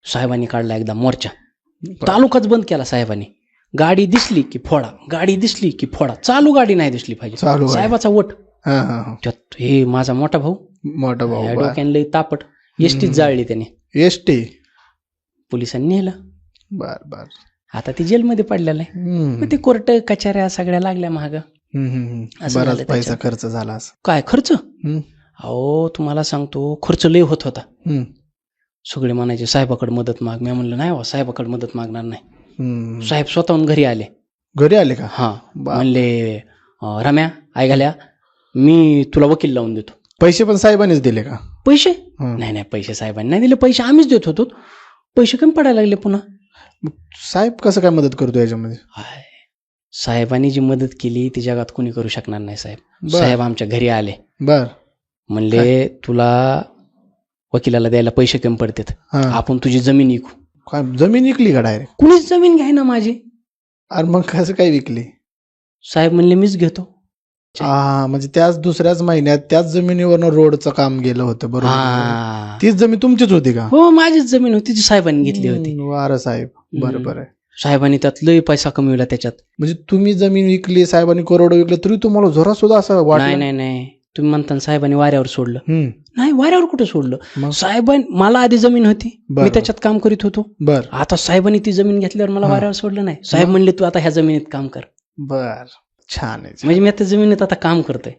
साहेबांनी काढला एकदा मोर्चा, तालुकाच बंद केला साहेबांनी. गाडी दिसली की फोडा, गाडी दिसली की फोडा, चालू गाडी नाही दिसली पाहिजे. साहेबाचा वट. त्यात हे माझा मोठा भाऊ डोक्याने लई तापट, एसटीच जाळली त्याने. एसटी पोलिसांनी नेलं. बर बर. आता ती जेलमध्ये पडलेलं आहे. मग ते कोर्ट कचऱ्या सगळ्या लागल्या महाग. बराच पैसा खर्च झाला. काय खर्च? अहो तुम्हाला सांगतो, खर्च लय होत होता. सगळे म्हणायचे साहेबाकडे मदत माग. मी म्हणलं नाही, साहेबाकडे मदत मागणार नाही. साहेब स्वतःहून घरी आले. घरी आले का? हा. म्हणले रम्या ऐकाल्या, मी तुला वकील लावून देतो. पैसे पण साहेबांनीच दिले का? पैसे नाही, पैसे साहेबांनी नाही दिले, पैसे आम्हीच देत होतो. पैसे कमी पडायला लागले पुन्हा. साहेब कसं काय मदत करतो याच्यामध्ये? साहेबांनी जी मदत केली ती जगात कोणी करू शकणार नाही. साहेब आमच्या घरी आले. बर. म्हणले तुला वकिलाला द्यायला पैसे कमी पडतात, आपण तुझी जमीन विकू. काय जमीन विकली का डायरेक्ट? कुणीच जमीन घ्याय ना माझी. अरे मग कसं काय विकली? साहेब म्हणले मीच घेतो. म्हणजे त्याच दुसऱ्याच महिन्यात त्याच जमिनीवरनं रोडचं काम गेलं होतं. बरोबर. तीच जमीन तुमचीच होती का? हो, माझीच जमीन होती, ती साहेबांनी घेतली होती. वार साहेब. बरोबर आहे. साहेबांनी त्यात लय पैसा कमविला त्याच्यात. म्हणजे तुम्ही जमीन विकली, साहेबांनी करोड विकले, तरी तुम्हाला जरा सुद्धा असं वाटलं नाही. तुम्ही म्हणता साहेबांनी वाऱ्यावर सोडलं. नाही, वाऱ्यावर कुठे सोडलं? साहेबांनी, मला आधी जमीन होती, मी त्याच्यात काम करीत होतो. बर. आता साहेबांनी ती जमीन घेतल्यावर मला वाऱ्यावर सोडलं नाही. साहेब म्हणले तू आता ह्या जमिनीत काम कर. बर. छान आहे. म्हणजे मी आता जमिनीत आता काम करतोय.